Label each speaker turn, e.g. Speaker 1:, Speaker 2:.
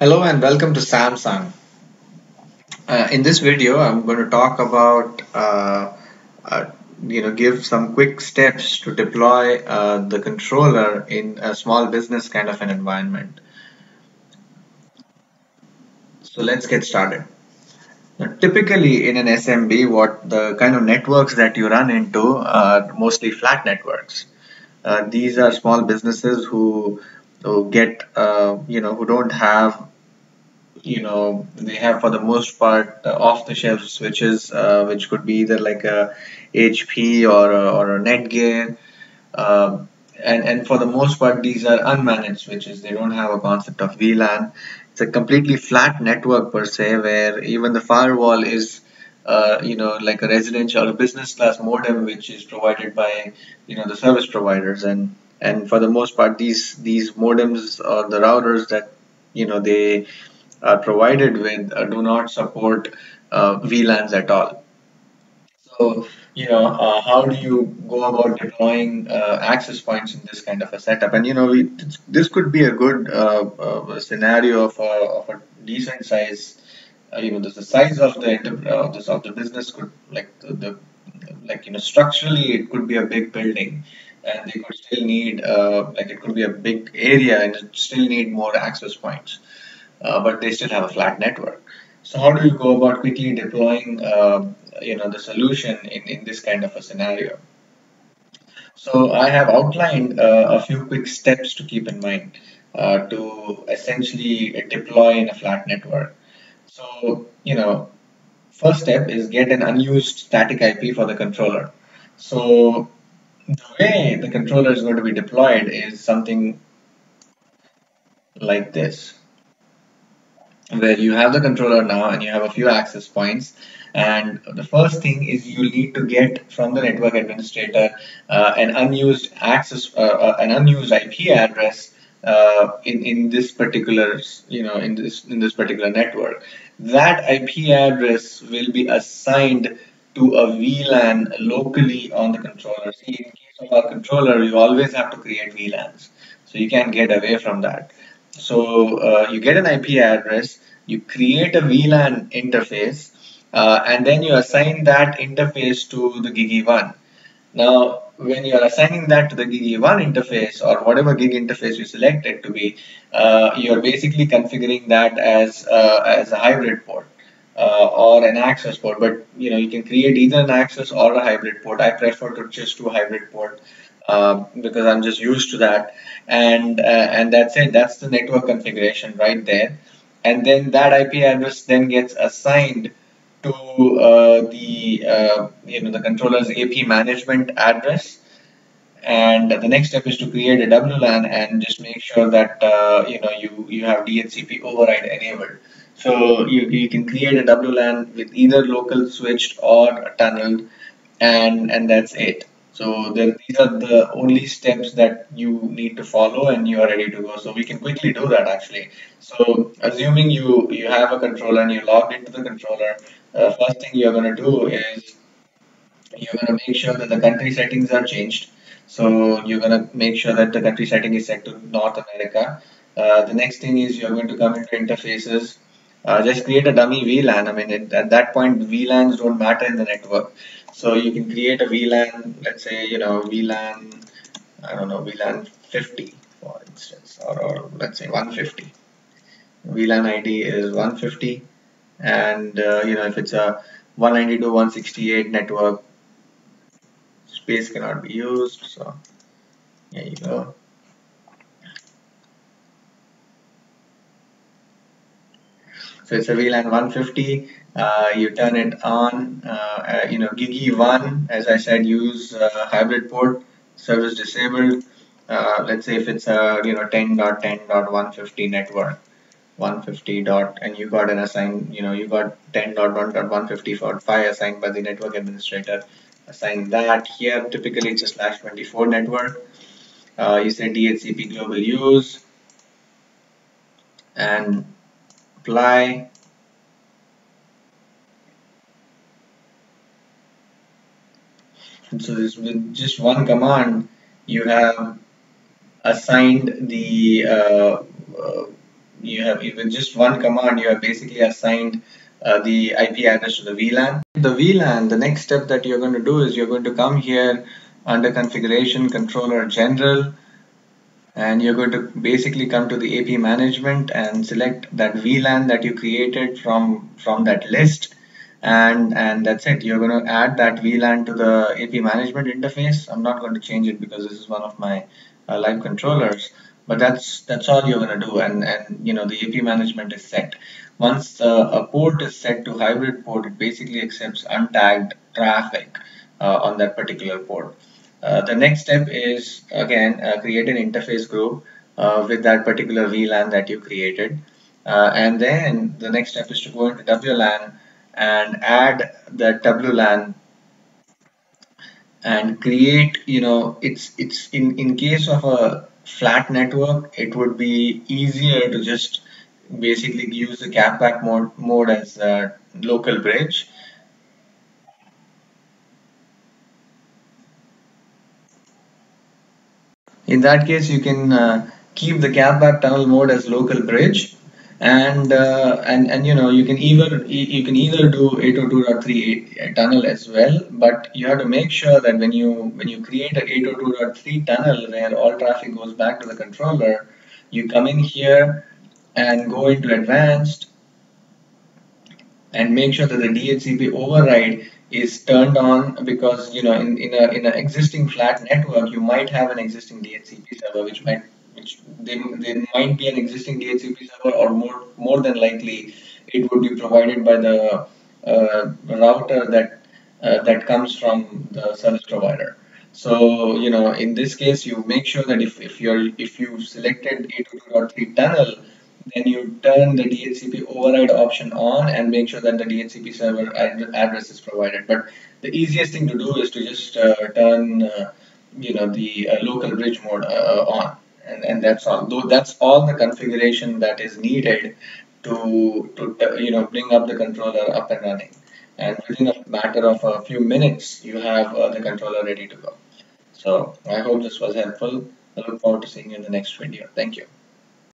Speaker 1: Hello and welcome to Samsung. In this video, I'm going to talk about, uh, give some quick steps to deploy the controller in a small business kind of an environment. So let's get started. Now, typically in an SMB, what the kind of networks that you run into are mostly flat networks. These are small businesses who get, who don't have they have for the most part off-the-shelf switches, which could be either like a HP or a Netgear, and for the most part these are unmanaged switches. They don't have a concept of VLAN. It's a completely flat network per se, where even the firewall is like a residential or business class modem, which is provided by the service providers, and for the most part these modems or the routers that they are provided with do not support VLANs at all. So, how do you go about deploying access points in this kind of a setup? And this could be a good scenario of a decent size. The size of of the business could structurally it could be a big building, and they could still need it could be a big area and it still need more access points, but they still have a flat network. So how do you go about quickly deploying the solution in this kind of a scenario? So I have outlined a few quick steps to keep in mind to essentially deploy in a flat network. So, first step is get an unused static IP for the controller. So the way the controller is going to be deployed is something like this, where you have the controller now and you have a few access points, and the first thing is you need to get from the network administrator an unused IP address in this particular in this particular network. That IP address will be assigned to a VLAN locally on the controller. See, in case of our controller, you always have to create VLANs, so you can't get away from that. So you get an IP address, you create a VLAN interface, and then you assign that interface to the GIG1. Now, when you are assigning that to the GIG1 interface or whatever gig interface you select it to be, you are basically configuring that as a hybrid port. Or an access port, but you can create either an access or a hybrid port. I prefer to just do a hybrid port because I'm just used to that, and that's it. That's the network configuration right there, and then that IP address then gets assigned to the controller's AP management address. And the next step is to create a Wlan and just make sure that you have Dhcp override enabled. So you can create a Wlan with either local switched or tunneled, and that's it. So these are the only steps that you need to follow, and you are ready to go. So we can quickly do that actually. So assuming you have a controller and you logged into the controller, first thing you're going to do is you're going to make sure that the country settings are changed. So you're going to make sure that the country setting is set to North America. The next thing is you're going to come into interfaces. Just create a dummy VLAN. I mean, at that point, VLANs don't matter in the network. So you can create a VLAN, let's say, VLAN, I don't know, VLAN 50, for instance, or let's say 150. VLAN ID is 150. And, if it's a 192.168 network, space cannot be used, so there you go. So it's a VLAN 150. You turn it on. GIG1, as I said, use hybrid port, service disabled. Let's say if it's a 10.10.150 network, 150 dot, and you got an assigned, you got 10.1.150 for 5 assigned by the network administrator. Assign that. Here typically it's a /24 network. You say DHCP global use and apply. And so this, with just one command, you have assigned with just one command, you have basically assigned the IP address to the VLAN. The VLAN, the next step that you're going to do is you're going to come here under configuration controller general, and you're going to basically come to the AP management and select that VLAN that you created from that list, and that's it. You're going to add that VLAN to the AP management interface. I'm not going to change it because this is one of my live controllers, but that's all you're going to do, and the AP management is set. Once a port is set to hybrid port, it basically accepts untagged traffic on that particular port. The next step is again create an interface group with that particular VLAN that you created, and then the next step is to go into Wlan and add that Wlan and create. It's in case of a flat network, it would be easier to just basically use the capback mode as a local bridge. In that case, you can keep the capback tunnel mode as local bridge, and you can either do 802.3 tunnel as well, but you have to make sure that when you create a 802.3 tunnel where all traffic goes back to the controller, you come in here and go into advanced and make sure that the DHCP override is turned on, because in an existing flat network you might have an existing DHCP server which there might be an existing DHCP server, or more than likely it would be provided by the router that comes from the service provider. So in this case, you make sure that if you selected 802.3 tunnel, then you turn the DHCP override option on and make sure that the DHCP server address is provided. But the easiest thing to do is to just turn the local bridge mode on, and that's all. Though that's all the configuration that is needed to bring up the controller up and running. And within a matter of a few minutes, you have the controller ready to go. So I hope this was helpful. I look forward to seeing you in the next video. Thank you.